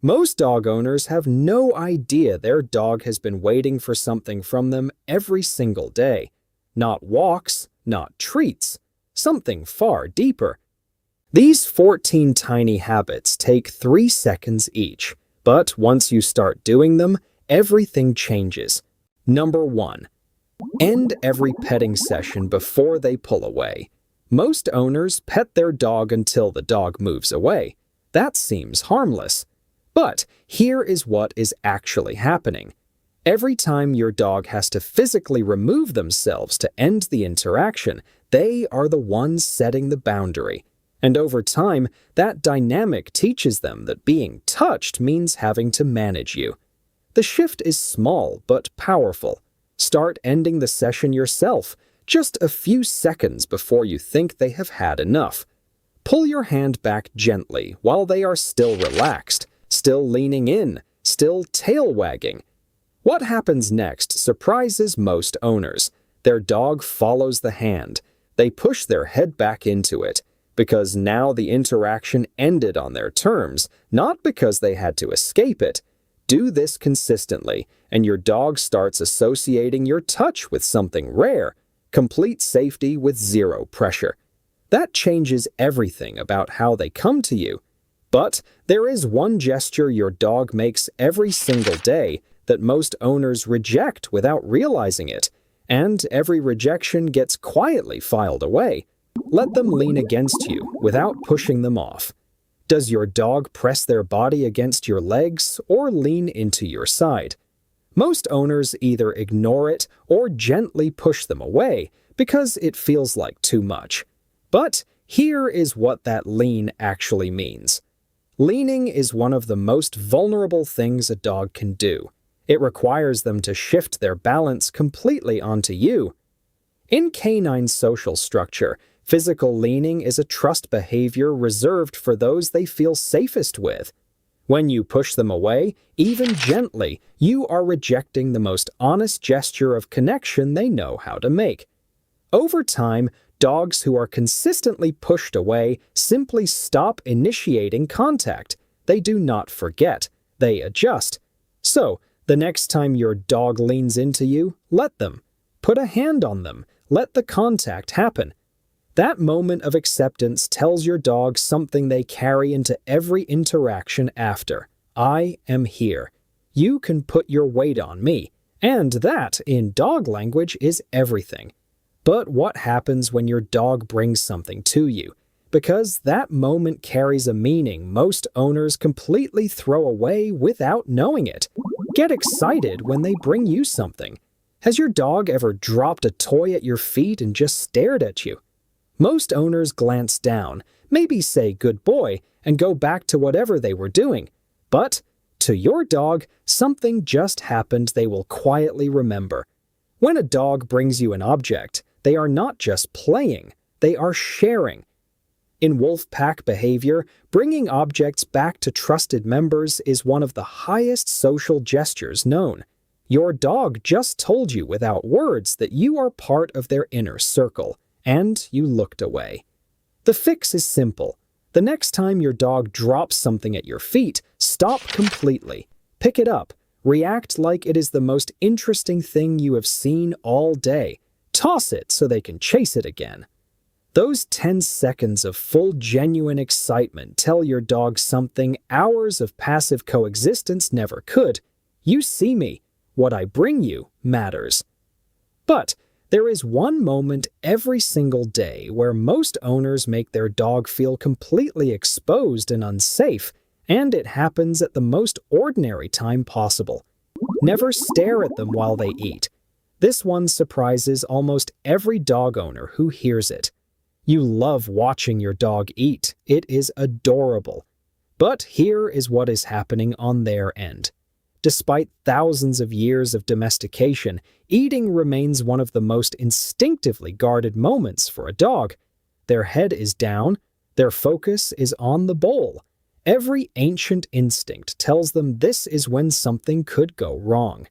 Most dog owners have no idea their dog has been waiting for something from them every single day. Not walks, not treats, something far deeper. These 14 tiny habits take 3 seconds each, but once you start doing them, everything changes. Number 1. End every petting session before they pull away. Most owners pet their dog until the dog moves away. That seems harmless. But here is what is actually happening. Every time your dog has to physically remove themselves to end the interaction, they are the ones setting the boundary. And over time, that dynamic teaches them that being touched means having to manage you. The shift is small but powerful. Start ending the session yourself, just a few seconds before you think they have had enough. Pull your hand back gently while they are still relaxed, still leaning in, still tail wagging. What happens next surprises most owners. Their dog follows the hand. They push their head back into it, because now the interaction ended on their terms, not because they had to escape it. Do this consistently, and your dog starts associating your touch with something rare, complete safety with zero pressure. That changes everything about how they come to you. But there is one gesture your dog makes every single day that most owners reject without realizing it, and every rejection gets quietly filed away. Let them lean against you without pushing them off. Does your dog press their body against your legs or lean into your side? Most owners either ignore it or gently push them away because it feels like too much. But here is what that lean actually means. Leaning is one of the most vulnerable things a dog can do. It requires them to shift their balance completely onto you. In canine social structure, physical leaning is a trust behavior reserved for those they feel safest with. When you push them away, even gently, you are rejecting the most honest gesture of connection they know how to make. Over time, dogs who are consistently pushed away simply stop initiating contact. They do not forget. They adjust. So, the next time your dog leans into you, let them. Put a hand on them. Let the contact happen. That moment of acceptance tells your dog something they carry into every interaction after. I am here. You can put your weight on me. And that, in dog language, is everything. But what happens when your dog brings something to you? Because that moment carries a meaning most owners completely throw away without knowing it. Get excited when they bring you something. Has your dog ever dropped a toy at your feet and just stared at you? Most owners glance down, maybe say good boy, and go back to whatever they were doing. But to your dog, something just happened they will quietly remember. When a dog brings you an object, they are not just playing, they are sharing. In wolf pack behavior, bringing objects back to trusted members is one of the highest social gestures known. Your dog just told you without words that you are part of their inner circle, and you looked away. The fix is simple. The next time your dog drops something at your feet, stop completely. Pick it up. React like it is the most interesting thing you have seen all day. Toss it so they can chase it again. Those 10 seconds of full genuine excitement tell your dog something hours of passive coexistence never could. You see me. What I bring you matters. But there is one moment every single day where most owners make their dog feel completely exposed and unsafe, and it happens at the most ordinary time possible. Never stare at them while they eat. This one surprises almost every dog owner who hears it. You love watching your dog eat. It is adorable. But here is what is happening on their end. Despite thousands of years of domestication, eating remains one of the most instinctively guarded moments for a dog. Their head is down, their focus is on the bowl. Every ancient instinct tells them this is when something could go wrong.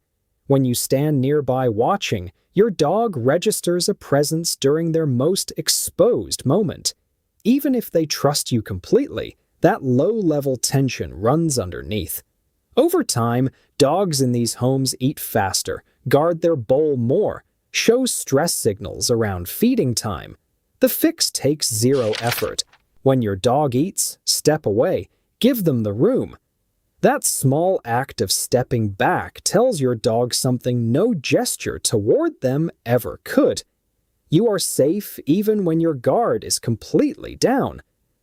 When you stand nearby watching, your dog registers a presence during their most exposed moment. Even if they trust you completely, that low-level tension runs underneath. Over time, dogs in these homes eat faster, guard their bowl more, show stress signals around feeding time. The fix takes zero effort. When your dog eats, step away, give them the room. That small act of stepping back tells your dog something no gesture toward them ever could. You are safe even when your guard is completely down.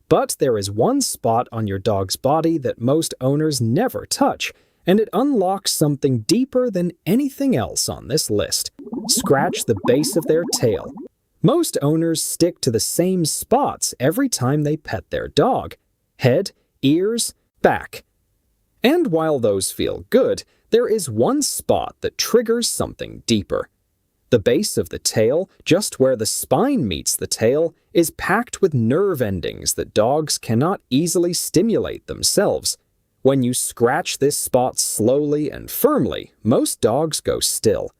But there is one spot on your dog's body that most owners never touch, and it unlocks something deeper than anything else on this list. Scratch the base of their tail. Most owners stick to the same spots every time they pet their dog: head, ears, back. And while those feel good, there is one spot that triggers something deeper. The base of the tail, just where the spine meets the tail, is packed with nerve endings that dogs cannot easily stimulate themselves. When you scratch this spot slowly and firmly, most dogs go still.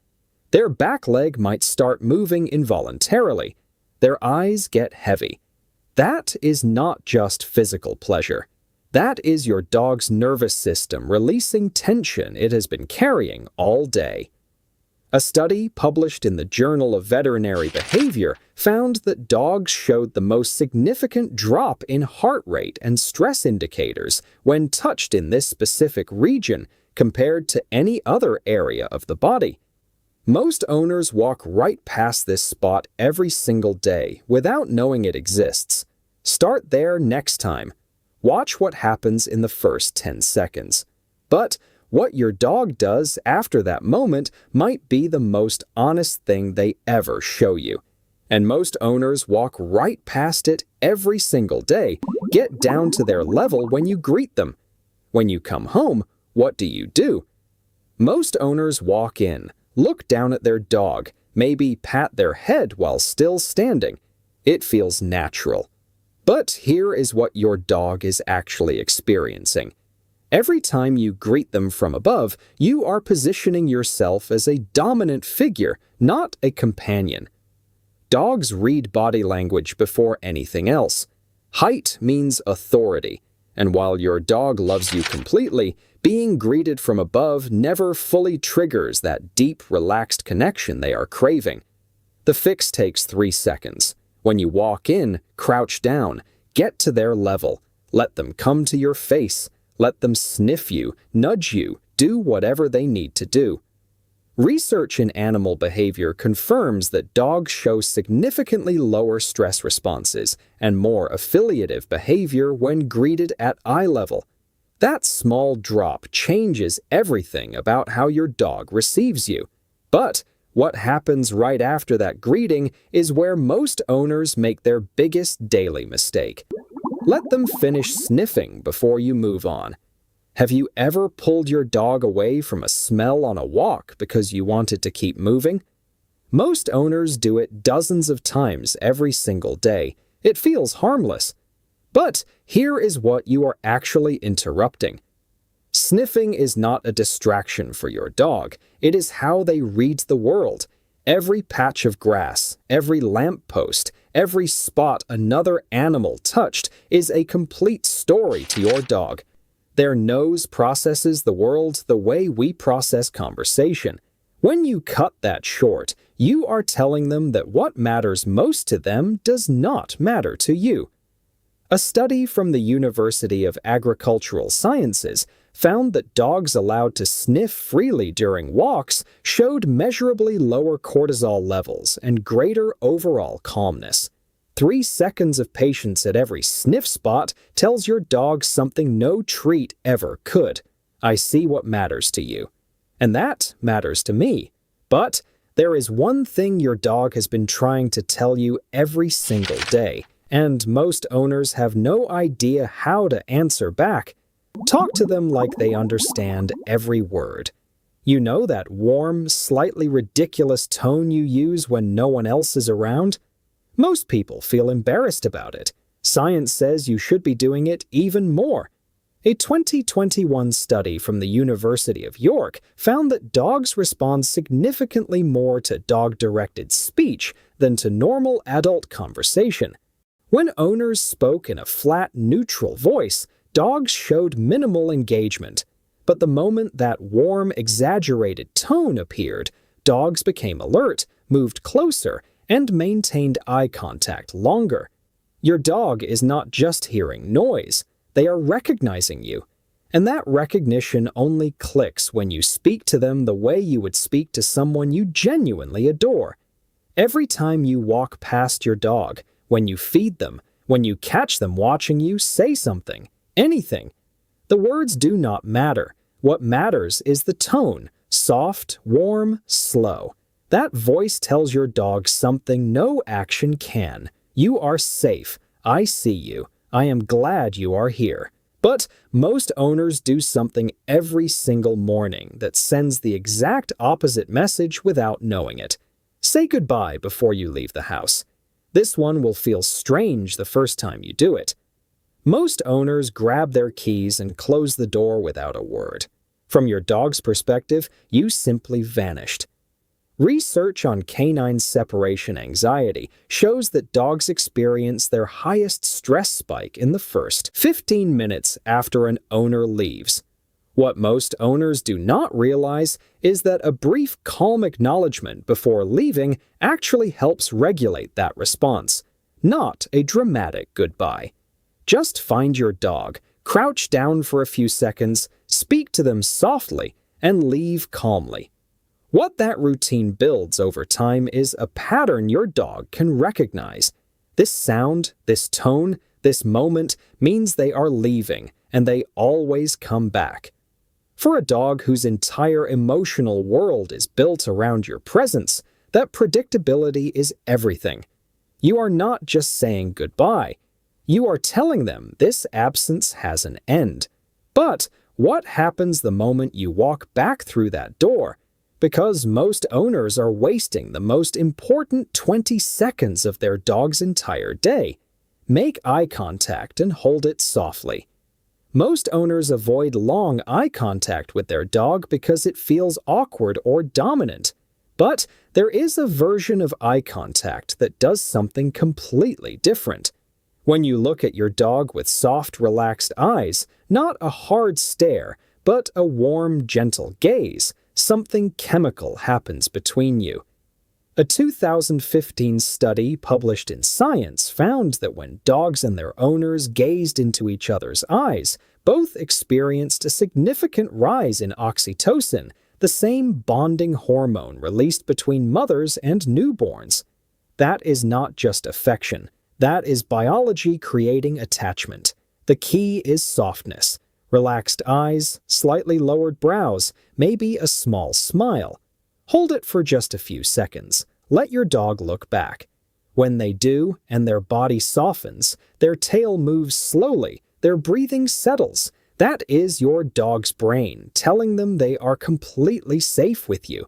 Their back leg might start moving involuntarily. Their eyes get heavy. That is not just physical pleasure. That is your dog's nervous system releasing tension it has been carrying all day. A study published in the Journal of Veterinary Behavior found that dogs showed the most significant drop in heart rate and stress indicators when touched in this specific region compared to any other area of the body. Most owners walk right past this spot every single day without knowing it exists. Start there next time. Watch what happens in the first 10 seconds. But what your dog does after that moment might be the most honest thing they ever show you. And most owners walk right past it every single day, get down to their level when you greet them. When you come home, what do? Most owners walk in, look down at their dog, maybe pat their head while still standing. It feels natural. But here is what your dog is actually experiencing. Every time you greet them from above, you are positioning yourself as a dominant figure, not a companion. Dogs read body language before anything else. Height means authority, and while your dog loves you completely, being greeted from above never fully triggers that deep, relaxed connection they are craving. The fix takes 3 seconds. When you walk in, crouch down, get to their level, let them come to your face, let them sniff you, nudge you, do whatever they need to do. Research in animal behavior confirms that dogs show significantly lower stress responses and more affiliative behavior when greeted at eye level. That small drop changes everything about how your dog receives you. But what happens right after that greeting is where most owners make their biggest daily mistake. Let them finish sniffing before you move on. Have you ever pulled your dog away from a smell on a walk because you wanted to keep moving? Most owners do it dozens of times every single day. It feels harmless. But here is what you are actually interrupting. Sniffing is not a distraction for your dog. It is how they read the world. Every patch of grass, every lamppost, every spot another animal touched is a complete story to your dog. Their nose processes the world the way we process conversation. When you cut that short, you are telling them that what matters most to them does not matter to you. A study from the University of Agricultural Sciences found that dogs allowed to sniff freely during walks showed measurably lower cortisol levels and greater overall calmness. 3 seconds of patience at every sniff spot tells your dog something no treat ever could. I see what matters to you. And that matters to me. But there is one thing your dog has been trying to tell you every single day, and most owners have no idea how to answer back. Talk to them like they understand every word. You know that warm, slightly ridiculous tone you use when no one else is around? Most people feel embarrassed about it. Science says you should be doing it even more. A 2021 study from the University of York found that dogs respond significantly more to dog-directed speech than to normal adult conversation. When owners spoke in a flat, neutral voice, dogs showed minimal engagement. But the moment that warm, exaggerated tone appeared, dogs became alert, moved closer, and maintained eye contact longer. Your dog is not just hearing noise, they are recognizing you. And that recognition only clicks when you speak to them the way you would speak to someone you genuinely adore. Every time you walk past your dog, when you feed them, when you catch them watching you, say something, anything. The words do not matter. What matters is the tone, soft, warm, slow. That voice tells your dog something no action can. You are safe. I see you. I am glad you are here. But most owners do something every single morning that sends the exact opposite message without knowing it. Say goodbye before you leave the house. This one will feel strange the first time you do it. Most owners grab their keys and close the door without a word. From your dog's perspective, you simply vanished. Research on canine separation anxiety shows that dogs experience their highest stress spike in the first 15 minutes after an owner leaves. What most owners do not realize is that a brief calm acknowledgement before leaving actually helps regulate that response, not a dramatic goodbye. Just find your dog, crouch down for a few seconds, speak to them softly, and leave calmly. What that routine builds over time is a pattern your dog can recognize. This sound, this tone, this moment means they are leaving, and they always come back. For a dog whose entire emotional world is built around your presence, that predictability is everything. You are not just saying goodbye. You are telling them this absence has an end. But what happens the moment you walk back through that door? Because most owners are wasting the most important 20 seconds of their dog's entire day. Make eye contact and hold it softly. Most owners avoid long eye contact with their dog because it feels awkward or dominant. But there is a version of eye contact that does something completely different. When you look at your dog with soft, relaxed eyes, not a hard stare, but a warm, gentle gaze, something chemical happens between you. A 2015 study published in Science found that when dogs and their owners gazed into each other's eyes, both experienced a significant rise in oxytocin, the same bonding hormone released between mothers and newborns. That is not just affection. That is biology creating attachment. The key is softness. Relaxed eyes, slightly lowered brows, maybe a small smile. Hold it for just a few seconds. Let your dog look back. When they do, and their body softens, their tail moves slowly, their breathing settles. That is your dog's brain telling them they are completely safe with you.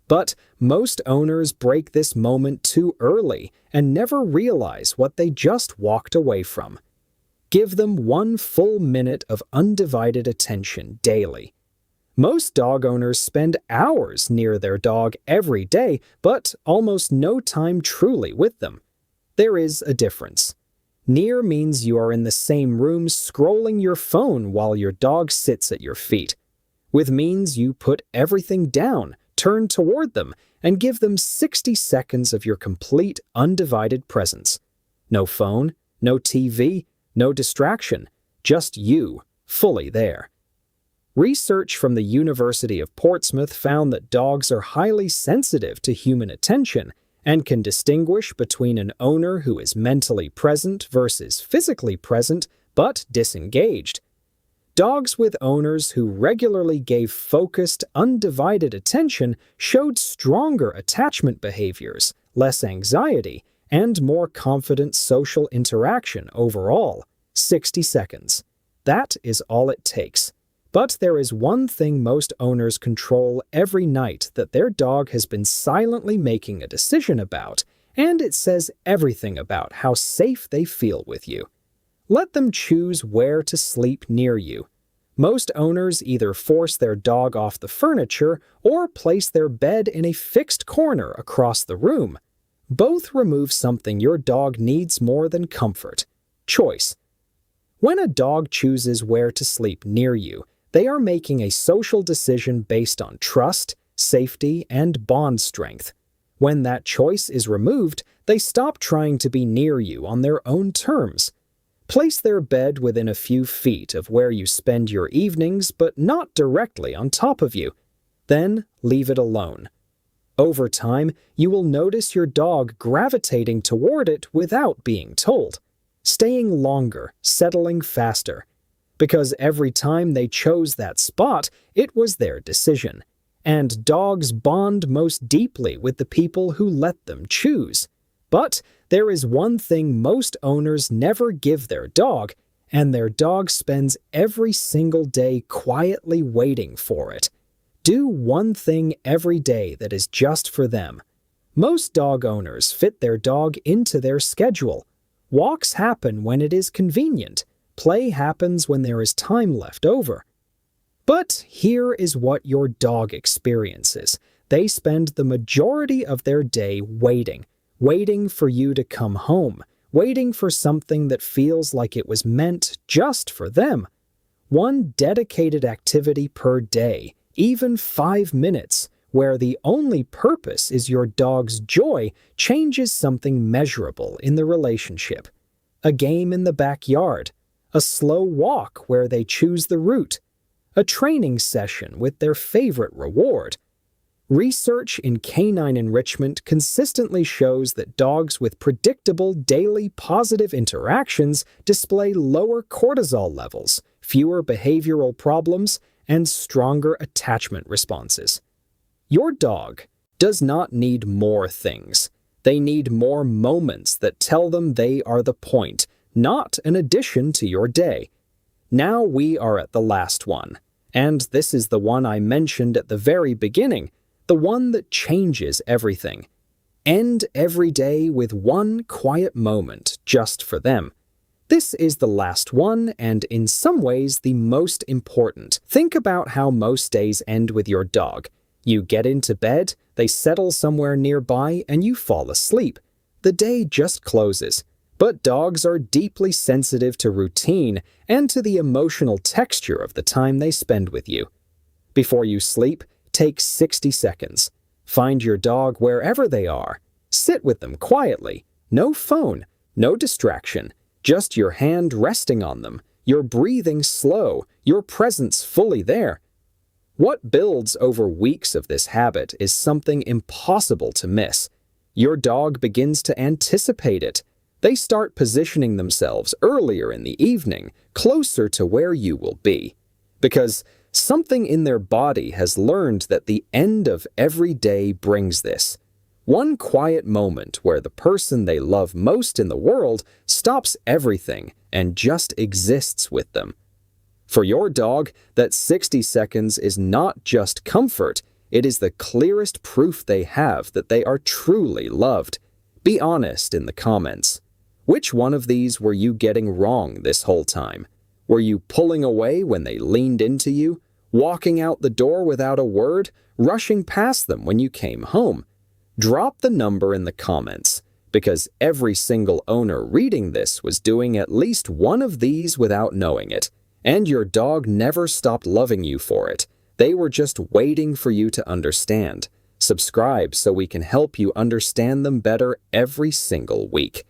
But most owners break this moment too early and never realize what they just walked away from. Give them 1 full minute of undivided attention daily. Most dog owners spend hours near their dog every day, but almost no time truly with them. There is a difference. Near means you are in the same room scrolling your phone while your dog sits at your feet. With means you put everything down, turn toward them, and give them 60 seconds of your complete, undivided presence. No phone, no TV, no distraction, just you, fully there. Research from the University of Portsmouth found that dogs are highly sensitive to human attention and can distinguish between an owner who is mentally present versus physically present but disengaged. Dogs with owners who regularly gave focused, undivided attention showed stronger attachment behaviors, less anxiety, and more confident social interaction overall. 60 seconds. That is all it takes. But there is one thing most owners control every night that their dog has been silently making a decision about, and it says everything about how safe they feel with you. Let them choose where to sleep near you. Most owners either force their dog off the furniture or place their bed in a fixed corner across the room. Both remove something your dog needs more than comfort: choice. When a dog chooses where to sleep near you, they are making a social decision based on trust, safety, and bond strength. When that choice is removed, they stop trying to be near you on their own terms. Place their bed within a few feet of where you spend your evenings, but not directly on top of you. Then leave it alone. Over time, you will notice your dog gravitating toward it without being told, staying longer, settling faster. Because every time they chose that spot, it was their decision. And dogs bond most deeply with the people who let them choose. But there is one thing most owners never give their dog, and their dog spends every single day quietly waiting for it. Do one thing every day that is just for them. Most dog owners fit their dog into their schedule. Walks happen when it is convenient. Play happens when there is time left over. But here is what your dog experiences. They spend the majority of their day waiting for you to come home, waiting for something that feels like it was meant just for them. One dedicated activity per day, even 5 minutes, where the only purpose is your dog's joy, changes something measurable in the relationship. A game in the backyard, a slow walk where they choose the route, a training session with their favorite reward. Research in canine enrichment consistently shows that dogs with predictable daily positive interactions display lower cortisol levels, fewer behavioral problems, and stronger attachment responses. Your dog does not need more things. They need more moments that tell them they are the point, not an addition to your day. Now we are at the last one, and this is the one I mentioned at the very beginning, the one that changes everything. End every day with one quiet moment just for them. This is the last one, and in some ways the most important. Think about how most days end with your dog. You get into bed, they settle somewhere nearby, and you fall asleep. The day just closes. But dogs are deeply sensitive to routine and to the emotional texture of the time they spend with you. Before you sleep, take 60 seconds. Find your dog wherever they are. Sit with them quietly. No phone, no distraction. Just your hand resting on them, your breathing slow, your presence fully there. What builds over weeks of this habit is something impossible to miss. Your dog begins to anticipate it. They start positioning themselves earlier in the evening, closer to where you will be. Because something in their body has learned that the end of every day brings this. One quiet moment where the person they love most in the world stops everything and just exists with them. For your dog, that 60 seconds is not just comfort, it is the clearest proof they have that they are truly loved. Be honest in the comments. Which one of these were you getting wrong this whole time? Were you pulling away when they leaned into you, walking out the door without a word, rushing past them when you came home? Drop the number in the comments, because every single owner reading this was doing at least one of these without knowing it, and your dog never stopped loving you for it. They were just waiting for you to understand. Subscribe so we can help you understand them better every single week.